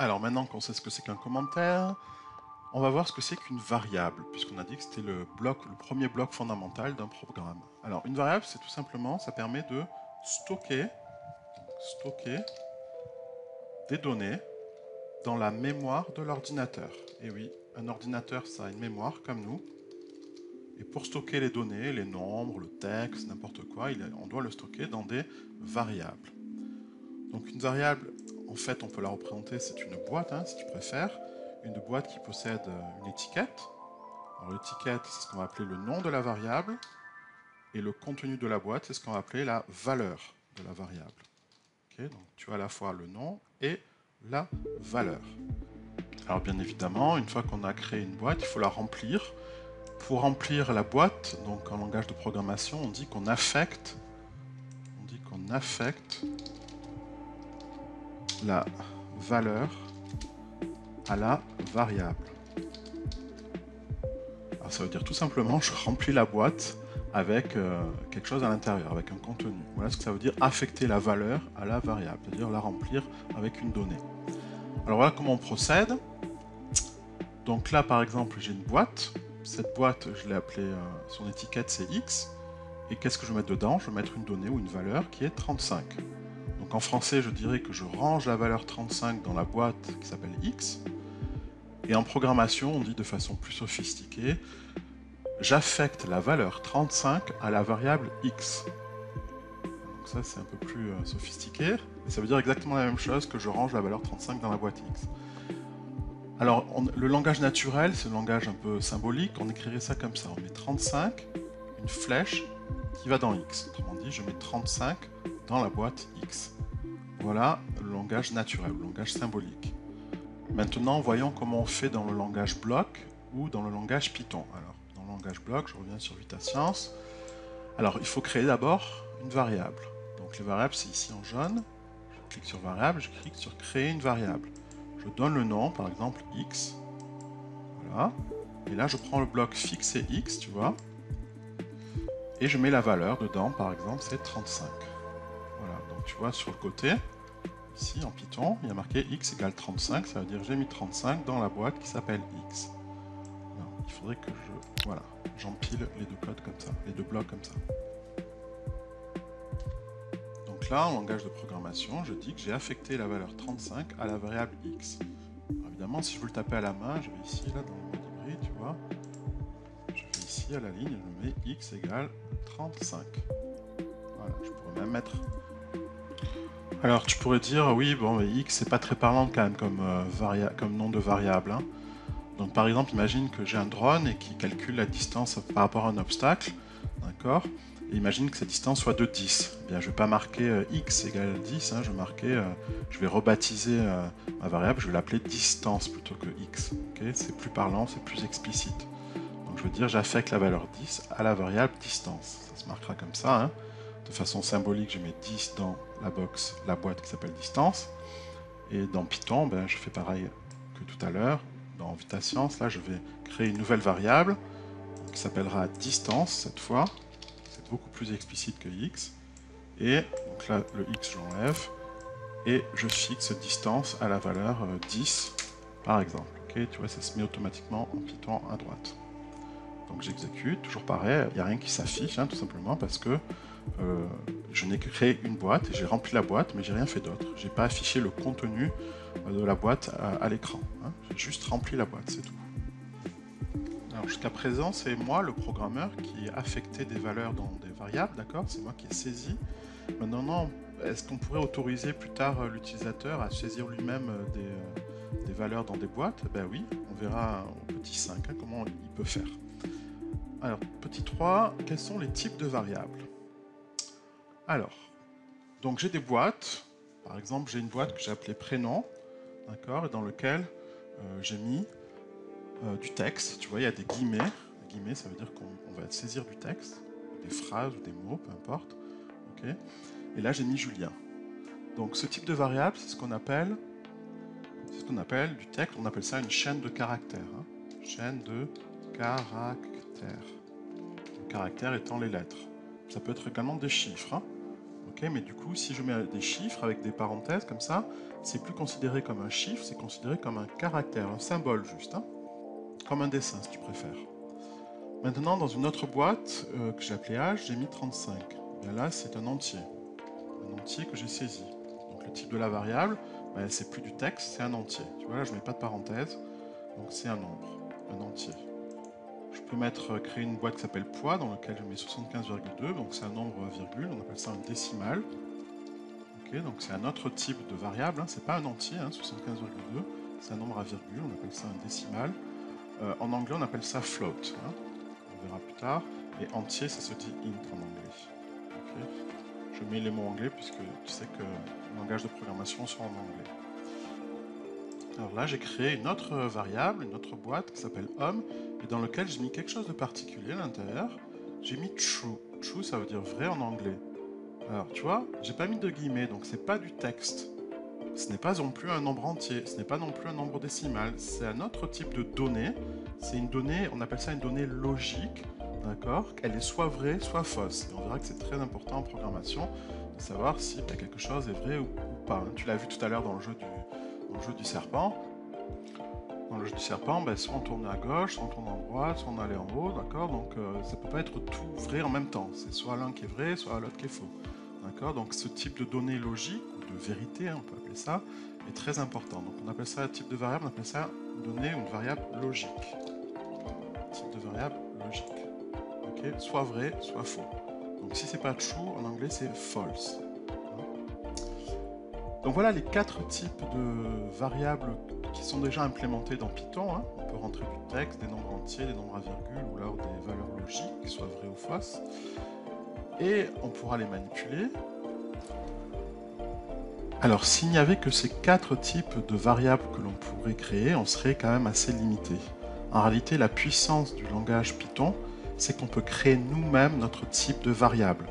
Alors maintenant qu'on sait ce que c'est qu'un commentaire, on va voir ce que c'est qu'une variable, puisqu'on a dit que c'était le premier bloc fondamental d'un programme. Alors une variable, c'est tout simplement, ça permet de stocker des données dans la mémoire de l'ordinateur. Et oui, un ordinateur, ça a une mémoire comme nous. Et pour stocker les données, les nombres, le texte, n'importe quoi, on doit le stocker dans des variables. Donc une variable, en fait, on peut la représenter, c'est une boîte, si tu préfères, une boîte qui possède une étiquette. Alors l'étiquette, c'est ce qu'on va appeler le nom de la variable, et le contenu de la boîte, c'est ce qu'on va appeler la valeur de la variable. Okay, donc tu as à la fois le nom et la valeur. Alors bien évidemment, une fois qu'on a créé une boîte, il faut la remplir. Pour remplir la boîte, donc en langage de programmation, on dit qu'on affecte la valeur à la variable. Alors ça veut dire tout simplement, je remplis la boîte avec quelque chose à l'intérieur, avec un contenu. Voilà ce que ça veut dire, affecter la valeur à la variable, c'est-à-dire la remplir avec une donnée. Alors voilà comment on procède. Donc là, par exemple, j'ai une boîte. Cette boîte, je l'ai appelée, son étiquette, c'est X. Et qu'est-ce que je vais mettre dedans? Je vais mettre une donnée ou une valeur qui est 35. Donc en français, je dirais que je range la valeur 35 dans la boîte qui s'appelle X. Et en programmation, on dit de façon plus sophistiquée, j'affecte la valeur 35 à la variable X. Donc ça, c'est un peu plus sophistiqué. Et ça veut dire exactement la même chose que je range la valeur 35 dans la boîte X. Alors, le langage naturel, c'est le langage un peu symbolique, on écrirait ça comme ça. On met 35, une flèche qui va dans X. Autrement dit, je mets 35 dans la boîte X. Voilà le langage naturel, le langage symbolique. Maintenant, voyons comment on fait dans le langage bloc ou dans le langage Python. Alors, dans le langage bloc, je reviens sur VitaScience. Alors, il faut créer d'abord une variable. Donc, les variables, c'est ici en jaune. Je clique sur variable, je clique sur créer une variable. Je donne le nom, par exemple X. Voilà. Et là, je prends le bloc fixe et X, tu vois. Et je mets la valeur dedans, par exemple, c'est 35. Voilà, donc tu vois, sur le côté, ici en Python, il y a marqué X égale 35, ça veut dire que j'ai mis 35 dans la boîte qui s'appelle X. Non, il faudrait que j'empile les deux codes comme ça, les deux blocs comme ça. Donc là, en langage de programmation, je dis que j'ai affecté la valeur 35 à la variable X. Alors évidemment, si je veux le taper à la main, je vais ici, là, dans le mode hybride, tu vois. Je vais ici à la ligne, je mets X égale 35. Voilà, je pourrais même mettre... Alors tu pourrais dire, oui, bon, mais X, c'est pas très parlant quand même comme nom de variable. Donc par exemple, imagine que j'ai un drone et qui calcule la distance par rapport à un obstacle, d'accord? Et imagine que cette distance soit de 10. Eh bien, je ne vais pas marquer X égale 10, je vais rebaptiser ma variable, je vais l'appeler distance plutôt que X. Okay, c'est plus parlant, c'est plus explicite. Donc je veux dire, j'affecte la valeur 10 à la variable distance. Ça se marquera comme ça. De façon symbolique, je mets 10 dans la boîte qui s'appelle distance. Et dans Python, je fais pareil que tout à l'heure. Dans VitaScience, là, je vais créer une nouvelle variable qui s'appellera distance cette fois. C'est beaucoup plus explicite que X. Et donc là, le X, je l'enlève. Et je fixe distance à la valeur 10, par exemple. Okay, tu vois, ça se met automatiquement en Python à droite. Donc j'exécute, toujours pareil, il n'y a rien qui s'affiche, tout simplement parce que je n'ai créé une boîte, j'ai rempli la boîte, mais j'ai rien fait d'autre. J'ai pas affiché le contenu de la boîte à l'écran. J'ai juste rempli la boîte, c'est tout. Alors jusqu'à présent, c'est moi, le programmeur, qui ai affecté des valeurs dans des variables, d'accord? C'est moi qui ai saisi. Maintenant, est-ce qu'on pourrait autoriser plus tard l'utilisateur à saisir lui-même des valeurs dans des boîtes? Ben oui, on verra au petit 5 comment il peut faire. Alors, petit 3, quels sont les types de variables? Alors, donc j'ai des boîtes. Par exemple, j'ai une boîte que j'ai appelée prénom, d'accord, et dans lequel j'ai mis du texte. Tu vois, il y a des guillemets. Les guillemets, ça veut dire qu'on va saisir du texte, des phrases ou des mots, peu importe. Okay, et là, j'ai mis Julien. Donc, ce type de variable, c'est ce qu'on appelle du texte. On appelle ça une chaîne de caractères. Chaîne de caractères. Le caractère étant les lettres. Ça peut être également des chiffres. Ok, ok, mais du coup, si je mets des chiffres avec des parenthèses comme ça, c'est plus considéré comme un chiffre, c'est considéré comme un caractère, un symbole juste, hein, comme un dessin si tu préfères. Maintenant, dans une autre boîte que j'ai appelée H, j'ai mis 35. Et là, c'est un entier que j'ai saisi. Donc le type de la variable, ben, c'est plus du texte, c'est un entier. Tu vois, là, je ne mets pas de parenthèse, donc c'est un nombre, un entier. Je peux créer une boîte qui s'appelle poids, dans laquelle je mets 75,2, donc c'est un nombre virgule, on appelle ça un décimal. Okay, donc c'est un autre type de variable, hein, c'est pas un entier, hein, 75,2, c'est un nombre à virgule, on appelle ça un décimal. En anglais, on appelle ça float, hein, on verra plus tard, et entier, ça se dit int en anglais. Okay. Je mets les mots anglais puisque tu sais que les langages de programmation sont en anglais. Alors là, j'ai créé une autre variable, une autre boîte qui s'appelle homme, et dans laquelle j'ai mis quelque chose de particulier à l'intérieur. J'ai mis true. True, ça veut dire vrai en anglais. Alors, tu vois, j'ai pas mis de guillemets, donc c'est pas du texte. Ce n'est pas non plus un nombre entier, ce n'est pas non plus un nombre décimal. C'est un autre type de donnée. C'est une donnée, on appelle ça une donnée logique, d'accord ? Elle est soit vraie, soit fausse. Et on verra que c'est très important en programmation de savoir si quelque chose est vrai ou pas. Tu l'as vu tout à l'heure dans le jeu du serpent. Dans le jeu du serpent, ben, soit on tourne à gauche, soit on tourne à droite, soit on allait en haut, d'accord ? Donc ça peut pas être tout vrai en même temps. C'est soit l'un qui est vrai, soit l'autre qui est faux. D'accord ? Donc ce type de données logiques, ou de vérité, on peut appeler ça, est très important. Donc on appelle ça un type de variable, on appelle ça une donnée ou une variable logique. Type de variable logique. Okay ? Soit vrai, soit faux. Donc si c'est pas true, en anglais c'est false. Donc voilà les 4 types de variables qui sont déjà implémentés dans Python. Hein. On peut rentrer du texte, des nombres entiers, des nombres à virgule, ou alors des valeurs logiques, qui soient vraies ou fausses. Et on pourra les manipuler. Alors s'il n'y avait que ces 4 types de variables que l'on pourrait créer, on serait quand même assez limité. En réalité, la puissance du langage Python, c'est qu'on peut créer nous-mêmes notre type de variable.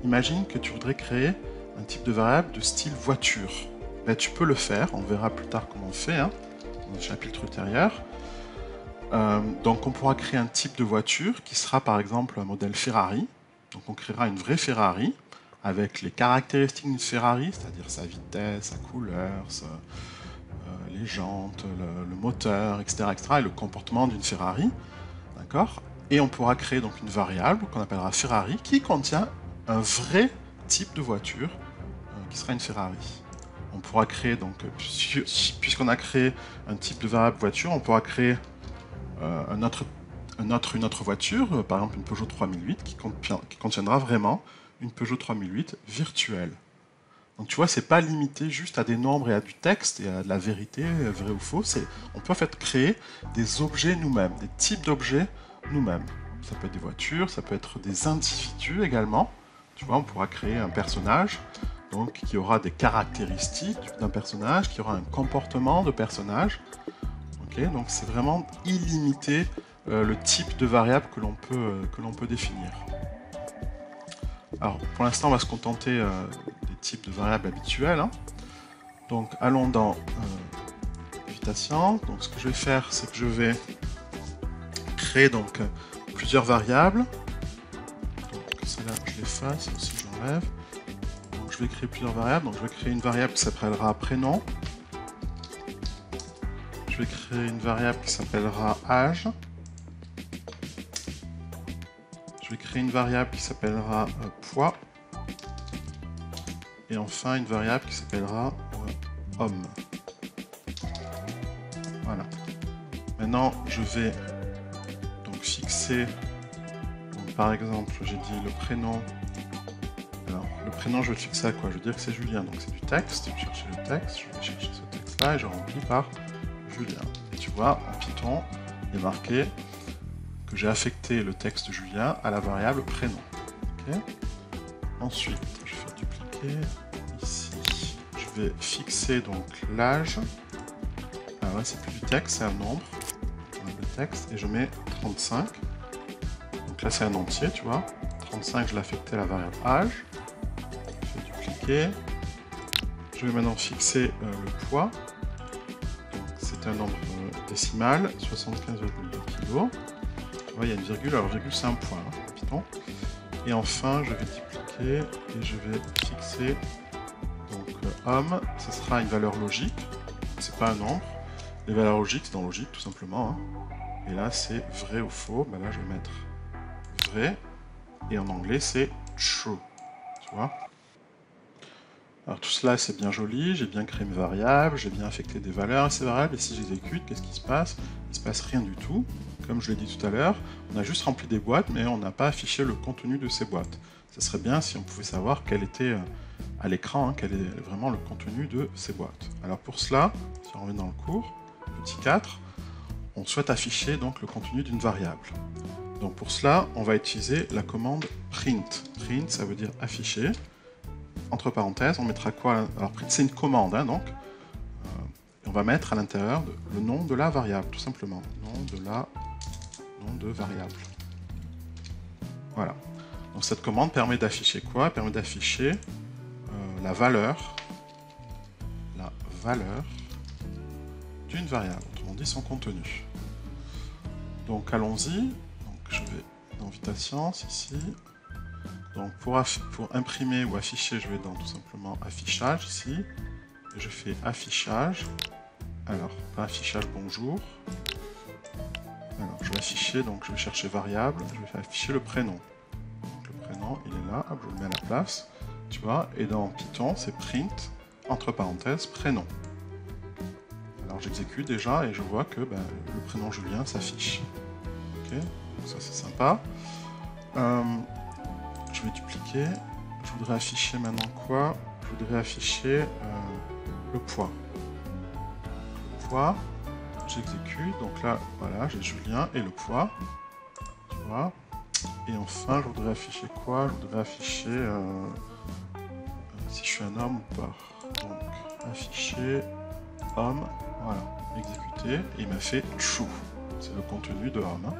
Imagine que tu voudrais créer un type de variable de style voiture. Ben, tu peux le faire, on verra plus tard comment on fait, hein, dans le chapitre ultérieur. Donc on pourra créer un type de voiture qui sera par exemple un modèle Ferrari. Donc on créera une vraie Ferrari avec les caractéristiques d'une Ferrari, c'est-à-dire sa vitesse, sa couleur, les jantes, le moteur, etc., etc., et le comportement d'une Ferrari. D'accord ? Et on pourra créer donc une variable qu'on appellera Ferrari qui contient un vrai type de voiture qui sera une Ferrari. On pourra créer donc, puisqu'on a créé un type de variable voiture, on pourra créer une autre voiture, par exemple une Peugeot 3008, qui contiendra vraiment une Peugeot 3008 virtuelle. Donc tu vois, c'est pas limité juste à des nombres et à du texte et à de la vérité, vrai ou faux. On peut en fait créer des objets nous-mêmes, des types d'objets nous-mêmes. Ça peut être des voitures, ça peut être des individus également. Tu vois, on pourra créer un personnage donc, qui aura des caractéristiques d'un personnage, qui aura un comportement de personnage. Okay, donc c'est vraiment illimité le type de variable que l'on peut définir. Alors pour l'instant on va se contenter des types de variables habituels. Hein. Donc allons dans Vita-Science. Donc ce que je vais faire, c'est que je vais créer donc plusieurs variables. Donc celle-là je l'efface, aussi je l'enlève. Donc je vais créer plusieurs variables. Donc je vais créer une variable qui s'appellera prénom. Je vais créer une variable qui s'appellera âge. Je vais créer une variable qui s'appellera poids. Et enfin une variable qui s'appellera homme. Voilà. Maintenant je vais donc fixer, donc, par exemple j'ai dit le prénom. Alors le prénom je vais le fixer à quoi? Je veux dire que c'est Julien, donc c'est du texte. Je vais chercher le texte, je vais chercher ce texte là et je remplis par Julien. Et tu vois, en Python, il est marqué que j'ai affecté le texte Julien à la variable prénom. Okay. Ensuite, je vais dupliquer ici. Je vais fixer donc l'âge. Alors là, c'est plus du texte, c'est un nombre. Le texte, et je mets 35. Donc là, c'est un entier, tu vois. 35, je l'ai affecté à la variable âge. Je vais dupliquer. Je vais maintenant fixer le poids. C'est un nombre décimal, 75,2 kg. Tu vois, il y a une virgule, alors virgule c'est un point, hein, en Python. Et enfin, je vais dupliquer OK, et je vais fixer donc homme, ce sera une valeur logique, c'est pas un nombre. Les valeurs logiques, c'est dans logique tout simplement. Hein. Et là, c'est vrai ou faux. Ben là, je vais mettre vrai. Et en anglais, c'est true. Tu vois? Alors tout cela, c'est bien joli. J'ai bien créé mes variables, j'ai bien affecté des valeurs à ces variables. Et si j'exécute, qu'est-ce qui se passe? Il ne se passe rien du tout. Comme je l'ai dit tout à l'heure, on a juste rempli des boîtes, mais on n'a pas affiché le contenu de ces boîtes. Ce serait bien si on pouvait savoir quel était à l'écran, hein, quel est vraiment le contenu de ces boîtes. Alors pour cela, si on revient dans le cours, petit 4, on souhaite afficher donc le contenu d'une variable. Donc pour cela, on va utiliser la commande print. Print, ça veut dire afficher. Entre parenthèses, on mettra quoi? Alors print, c'est une commande, hein, donc. On va mettre à l'intérieur le nom de la variable, tout simplement. Nom de variable. Voilà. Donc cette commande permet d'afficher quoi? Permet d'afficher la valeur d'une variable, autrement dit son contenu. Donc allons-y. Donc je vais dans Vita Science ici. Donc pour imprimer ou afficher, je vais dans tout simplement affichage ici. Et je fais affichage. Alors, pas affichage bonjour. Alors je vais afficher, donc je vais chercher variable, je vais afficher le prénom. Donc, le prénom, il est là, hop, je le mets à la place. Tu vois, et dans Python, c'est print, entre parenthèses, prénom. Alors j'exécute déjà et je vois que ben, le prénom Julien s'affiche. Ok, donc ça c'est sympa. Je vais dupliquer. Je voudrais afficher maintenant quoi? Je voudrais afficher le poids. Le poids, j'exécute. Donc là, voilà, j'ai Julien et le poids. Tu vois. Et enfin, je voudrais afficher quoi? Je voudrais afficher si je suis un homme ou pas. Donc, afficher homme. Voilà, exécuter. Et il m'a fait true. C'est le contenu de homme. Hein.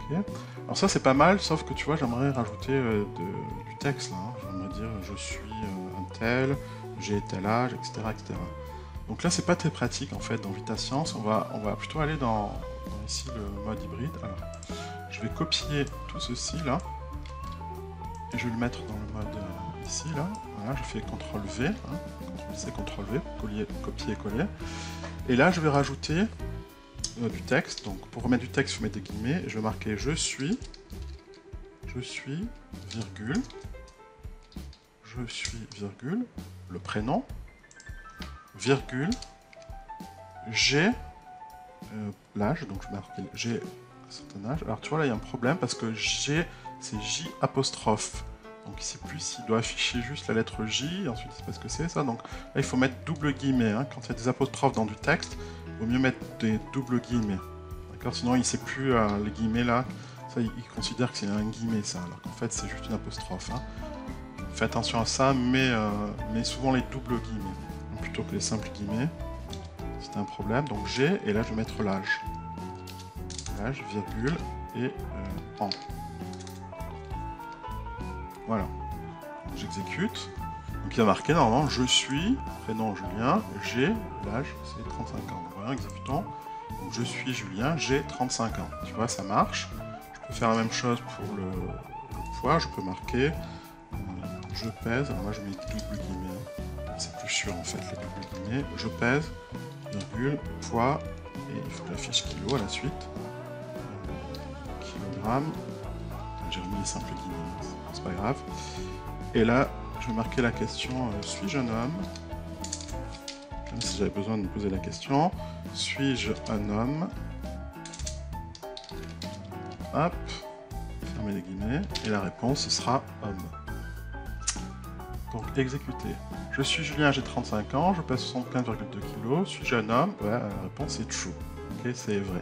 Okay. Alors ça c'est pas mal, sauf que tu vois, j'aimerais rajouter du texte là. Hein. J'aimerais dire je suis un tel, j'ai tel âge, etc., etc. Donc là c'est pas très pratique en fait dans Vita Science. On va plutôt aller dans ici le mode hybride. Alors je vais copier tout ceci là et je vais le mettre dans le mode ici là. Voilà, je fais CTRL V, hein, CTRL-C, CTRL-V pour copier et coller. Et là je vais rajouter du texte. Donc pour remettre du texte, il faut mettre des guillemets. Je vais marquer je suis, virgule, le prénom, virgule, j'ai l'âge, donc je vais marquer j'ai un certain âge. Alors tu vois là il y a un problème parce que j'ai c'est J apostrophe. Donc il ne sait plus s'il doit afficher juste la lettre J, ensuite il sait pas ce que c'est ça. Donc là il faut mettre double guillemets. Hein. Quand il y a des apostrophes dans du texte, il vaut mieux mettre des doubles guillemets. D'accord? Sinon il ne sait plus les guillemets là. Ça il considère que c'est un guillemet ça, alors qu'en fait c'est juste une apostrophe. Hein. Fais attention à ça, mais souvent les doubles guillemets, plutôt que les simples guillemets. C'est un problème. Donc G, et là je vais mettre l'âge. L'âge, virgule, et an. Voilà. J'exécute. Donc il y a marqué normalement je suis, prénom Julien, j'ai, l'âge c'est 35 ans. Donc voilà, exécutons. Donc je suis Julien, j'ai 35 ans. Tu vois, ça marche. Je peux faire la même chose pour le poids. Je peux marquer je pèse. Alors moi je mets double guillemets. C'est plus sûr en fait les double guillemets. Je pèse, virgule, poids, et il faut que j'affiche kilo à la suite. Kilogramme. J'ai remis les simples guillemets, c'est pas grave. Et là, je vais marquer la question suis-je un homme? Comme si j'avais besoin de me poser la question. Suis-je un homme? Hop, fermez les guillemets. Et la réponse ce sera homme. Donc exécuter. Je suis Julien, j'ai 35 ans, je pèse 75,2 kg. Suis-je un homme? Ouais, la réponse est true. Ok, c'est vrai.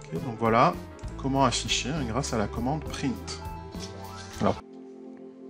Okay, donc voilà comment afficher hein, grâce à la commande print.